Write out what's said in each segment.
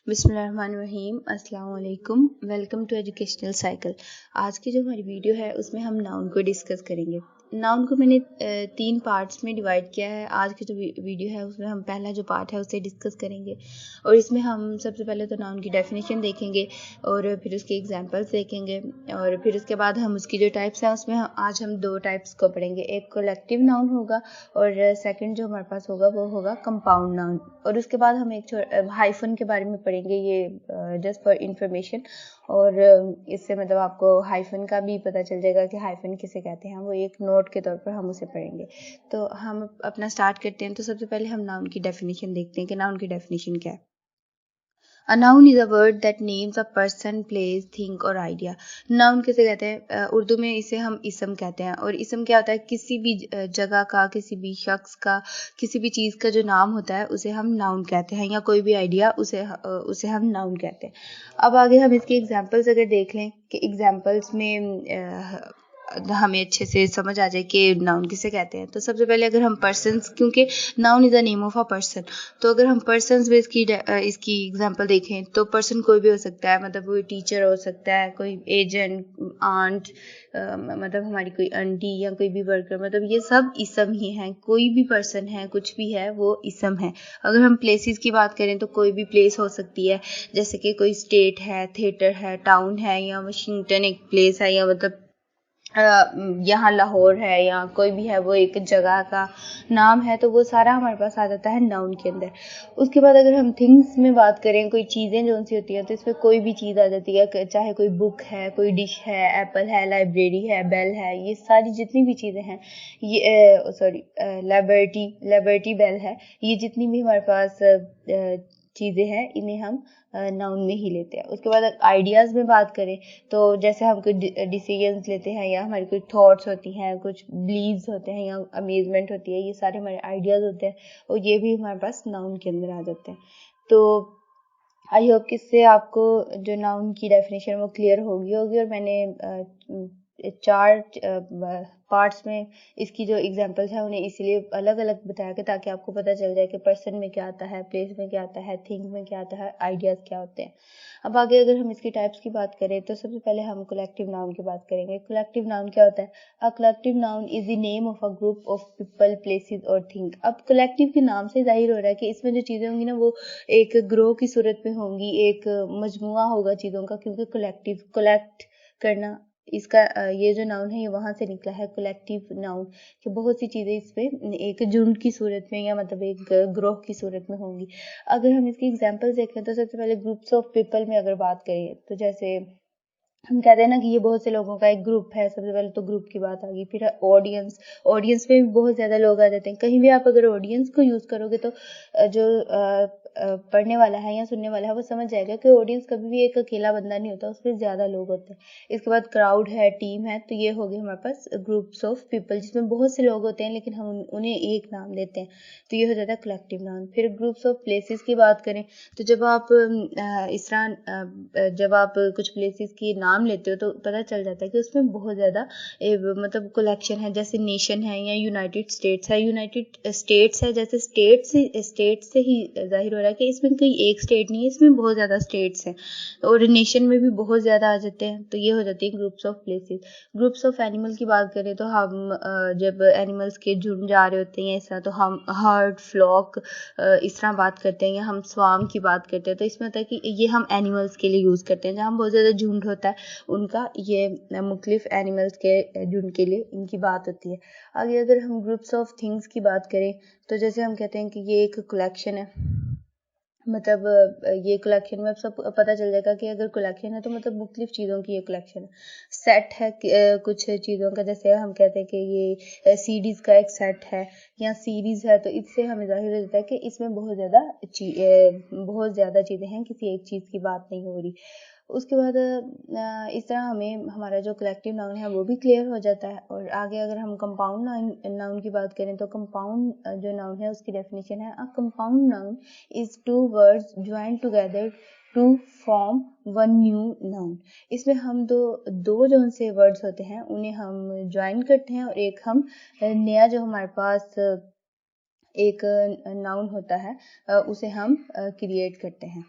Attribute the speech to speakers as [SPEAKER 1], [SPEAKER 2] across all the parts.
[SPEAKER 1] बिस्मिल्लाहिर्रहमानिर्रहीम, अस्सलाम वालेकुम। Welcome to educational cycle. आज की जो हमारी वीडियो है उसमें हम नाउन को डिस्कस करेंगे। नाउन को मैंने 3 पार्ट्स में डिवाइड किया है। आज की जो वीडियो है उसमें हम पहला जो पार्ट है उसे डिस्कस करेंगे और इसमें हम सबसे पहले तो नाउन की डेफिनेशन देखेंगे और फिर उसके एग्जांपल्स देखेंगे और फिर उसके बाद हम उसकी जो टाइप्स हैं उसमें आज हम 2 टाइप्स को पढ़ेंगे। एक कलेक्टिव नाउन होगा और सेकंड जो हमारे पास होगा वो होगा कंपाउंड नाउन। और उसके बाद हम एक हाइफन के बारे में पढ़ेंगे, ये जस्ट फॉर इंफॉर्मेशन। और इससे मतलब आपको हाइफन का भी पता चल जाएगा कि हाइफन किसे कहते हैं। वो एक नोट के तौर पर हम उसे पढ़ेंगे। तो हम अपना स्टार्ट करते हैं। तो सबसे पहले हम नाउन की डेफिनेशन देखते हैं कि नाउन की डेफिनेशन क्या है। A noun is a word that names a person, place, thing और idea। नाउन किसे कहते हैं? उर्दू में इसे हम इसम कहते हैं। और इसम क्या होता है? किसी भी जगह का, किसी भी शख्स का, किसी भी चीज़ का जो नाम होता है उसे हम नाउन कहते हैं, या कोई भी आइडिया उसे हम नाउन कहते हैं। अब आगे हम इसके एग्जांपल्स अगर देख लें कि एग्जांपल्स में हमें अच्छे से समझ आ जाए कि नाउन किसे कहते हैं। तो सबसे पहले अगर हम पर्सन्स, क्योंकि noun is a name of a person, तो अगर हम पर्सन्स में इसकी एग्जांपल देखें तो पर्सन कोई भी हो सकता है। मतलब कोई टीचर हो सकता है, कोई एजेंट, आंट, मतलब हमारी कोई आंटी या कोई भी वर्कर, मतलब ये सब इसम ही हैं। कोई भी पर्सन है, कुछ भी है, वो इसम है। अगर हम प्लेसेस की बात करें तो कोई भी प्लेस हो सकती है, जैसे कि कोई स्टेट है, थिएटर है, टाउन है, या वाशिंगटन एक प्लेस है, या मतलब यहाँ लाहौर है, या कोई भी है, वो एक जगह का नाम है। तो वो सारा हमारे पास आ जाता है नाउन के अंदर। उसके बाद अगर हम थिंग्स में बात करें, कोई चीज़ें जो सी होती हैं, तो इसमें कोई भी चीज़ आ जाती है। चाहे कोई बुक है, कोई डिश है, एप्पल है, लाइब्रेरी है, बेल है, ये सारी जितनी भी चीज़ें हैं, ये लिबर्टी बेल है, ये जितनी भी हमारे पास चीज़ें हैं, इन्हें हम नाउन में ही लेते हैं। उसके बाद आइडियाज़ में बात करें तो जैसे हम कोई डिसीजंस लेते हैं, या हमारी कोई थॉट्स होती हैं, कुछ बिलीव्स होते हैं, या अमेजमेंट होती है, ये सारे हमारे आइडियाज़ होते हैं और ये भी हमारे पास नाउन के अंदर आ जाते हैं। तो आई होप कि इससे आपको जो नाउन की डेफिनेशन वो क्लियर होगी और मैंने 4 पार्ट्स में इसकी जो एग्जांपल्स हैं उन्हें इसीलिए अलग अलग बताया कि ताकि आपको पता चल जाए कि पर्सन में क्या आता है, प्लेस में क्या आता है, थिंग में क्या आता है, आइडियाज़ क्या होते हैं। अब आगे अगर हम इसकी टाइप्स की बात करें तो सबसे पहले हम कलेक्टिव नाउन की बात करेंगे। कलेक्टिव नाउन क्या होता है? A collective noun is the name of a group of people, places और थिंग। अब कलेक्टिव के नाम से जाहिर हो रहा है कि इसमें जो चीज़ें होंगी ना वो एक ग्रोह की सूरत में होंगी, एक मजमुआ होगा चीज़ों का, क्योंकि कलेक्ट करना, इसका ये जो नाउन है ये वहाँ से निकला है, कलेक्टिव नाउन, कि बहुत सी चीज़ें इसमें एक झुंड की सूरत में या मतलब एक ग्रोह की सूरत में होंगी। अगर हम इसकी एग्जांपल देखें तो सबसे पहले ग्रुप्स ऑफ पीपल में अगर बात करें तो जैसे हम कहते हैं ना कि ये बहुत से लोगों का एक ग्रुप है। सबसे पहले तो ग्रुप की बात आ गई। फिर ऑडियंस में भी बहुत ज़्यादा लोग आ जाते हैं। कहीं भी आप अगर ऑडियंस को यूज़ करोगे तो जो पढ़ने वाला है या सुनने वाला है वो समझ जाएगा कि ऑडियंस कभी भी एक अकेला बंदा नहीं होता, उसमें ज़्यादा लोग होते हैं। इसके बाद क्राउड है, टीम है, तो ये हो गए हमारे पास ग्रुप्स ऑफ पीपल, जिसमें बहुत से लोग होते हैं लेकिन हम उन्हें एक नाम देते हैं, तो ये हो जाता है कलेक्टिव नाउन। फिर ग्रुप्स ऑफ प्लेसेस की बात करें तो जब आप जब आप कुछ प्लेसेस की नाम लेते हो तो पता चल जाता है कि उसमें बहुत ज़्यादा मतलब कलेक्शन है। जैसे नेशन है या यूनाइटेड स्टेट्स है। यूनाइटेड स्टेट्स है, जैसे स्टेट से ही जाहिर हो रहा है कि इसमें कोई एक स्टेट नहीं है, इसमें बहुत ज़्यादा स्टेट्स हैं। और नेशन में भी बहुत ज़्यादा आ जाते हैं, तो ये हो जाती है groups of places. Groups of animal की बात करें तो हम जब एनिमल्स के झुंड जा रहे होते हैं इस तरह, तो हम हर्ड, फ्लॉक इस तरह बात करते हैं, या हम स्वाम की बात करते हैं। तो इसमें होता है कि ये हम एनिमल्स के लिए यूज़ करते हैं। जहाँ बहुत ज़्यादा झुंड होता है उनका, ये मुख्तलिफ एनिमल्स के झुंड के लिए इनकी बात होती है। आगे अगर हम ग्रुप्स ऑफ थिंग्स की बात करें तो जैसे हम कहते हैं कि ये एक कलेक्शन है। मतलब ये कलेक्शन में अब सब पता चल जाएगा कि अगर कलेक्शन है तो मतलब मुख्तलिफ चीज़ों की ये कलेक्शन है। सेट है कुछ चीज़ों का, जैसे हम कहते हैं कि ये सीडीज़ का एक सेट है या सीरीज़ है, तो इससे हमें ज़ाहिर हो जाता है कि इसमें बहुत ज़्यादा चीज़ें हैं, किसी एक चीज़ की बात नहीं हो रही। उसके बाद इस तरह हमें हमारा जो कलेक्टिव नाउन है वो भी क्लियर हो जाता है। और आगे अगर हम कंपाउंड नाउन की बात करें तो कंपाउंड जो नाउन है उसकी डेफिनेशन है, a compound noun is 2 words joined together to form one new noun. इसमें हम दो जो उनसे वर्ड्स होते हैं उन्हें हम ज्वाइन करते हैं और एक हम नया जो हमारे पास एक नाउन होता है उसे हम क्रिएट करते हैं।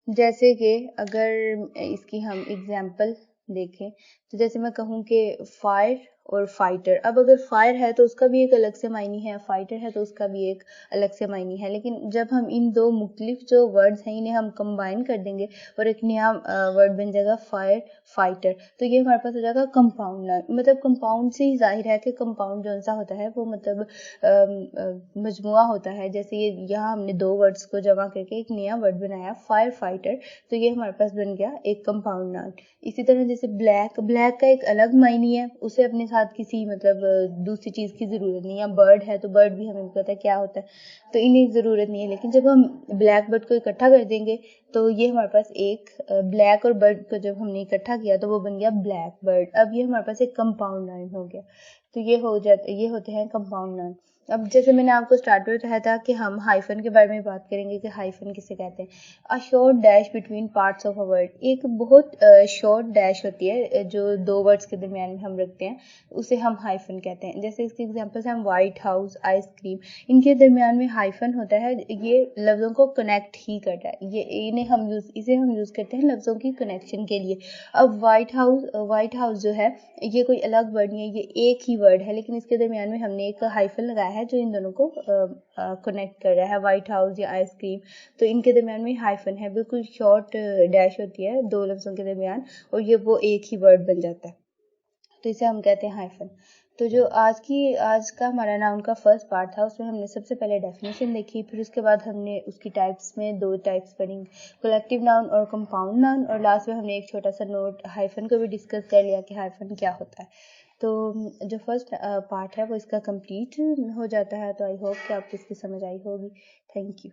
[SPEAKER 1] जैसे कि अगर इसकी हम एग्जाम्पल देखें तो जैसे मैं कहूँ कि फायर और फाइटर। अब अगर फायर है तो उसका भी एक अलग से मायनी है, फाइटर है तो उसका भी एक अलग से मायनी है, लेकिन जब हम इन दो मुख्तलिफ जो वर्ड्स हैं इन्हें हम कंबाइन कर देंगे और एक नया वर्ड बन जाएगा फायर फाइटर, तो ये हमारे पास हो जाएगा कंपाउंड नाउन। मतलब कंपाउंड से ही जाहिर है कि कंपाउंड जो सा होता है वो मतलब मजमुआ होता है। जैसे ये यहाँ हमने दो वर्ड्स को जमा करके एक नया वर्ड बनाया फायर फाइटर, तो ये हमारे पास बन गया एक कंपाउंड नाउन। इसी तरह जैसे ब्लैक, ब्लैक का एक अलग मायनी है, उसे अपने साथ किसी मतलब दूसरी चीज़ की ज़रूरत नहीं है। बर्ड है तो बर्ड भी हमें पता है क्या होता है, तो इन्हें ज़रूरत नहीं है, लेकिन जब हम ब्लैक बर्ड को इकट्ठा कर देंगे तो ये हमारे पास एक ब्लैक और बर्ड को जब हमने इकट्ठा किया तो वो बन गया ब्लैक बर्ड। अब ये हमारे पास एक कंपाउंड नाउन हो गया। तो ये होते हैं कंपाउंड नाउन। अब जैसे मैंने आपको स्टार्ट में कहा था कि हम हाइफन के बारे में बात करेंगे कि हाइफन किसे कहते हैं। A short dash between parts of a word, एक बहुत शॉर्ट डैश होती है जो दो वर्ड्स के दरमियान में हम रखते हैं, उसे हम हाइफन कहते हैं। जैसे इसके एग्जांपल्स हैं व्हाइट हाउस, आइसक्रीम, इनके दरमियान में हाइफन होता है, ये लफ्ज़ों को कनेक्ट ही करता है। इसे हम यूज़ करते हैं लफ्ज़ों की कनेक्शन के लिए। अब व्हाइट हाउस जो है ये कोई अलग वर्ड नहीं है, ये एक ही वर्ड है, लेकिन इसके दरमियान में हमने एक हाइफन लगाया है जो इन दोनों को कनेक्ट कर रहा है, व्हाइट हाउस या आइसक्रीम। तो इनके दरमियान में हाइफन है, बिल्कुल शॉर्ट डैश होती है दो लफ्ज़ों के दरमियान, और ये वो एक ही वर्ड बन जाता है, तो इसे हम कहते हैं हाइफन। तो जो आज का हमारा नाउन का फर्स्ट पार्ट था उसमें हमने सबसे पहले डेफिनेशन देखी, फिर उसके बाद हमने उसकी टाइप्स में दो टाइप्स पढ़ी, कलेक्टिव नाउन और कंपाउंड नाउन, और लास्ट में हमने एक छोटा सा नोट हाइफन को भी डिस्कस कर लिया कि हाइफन क्या होता है। तो जो फर्स्ट पार्ट है वो इसका कंप्लीट हो जाता है। तो आई होप कि आपको इसकी समझ आई होगी। Thank you.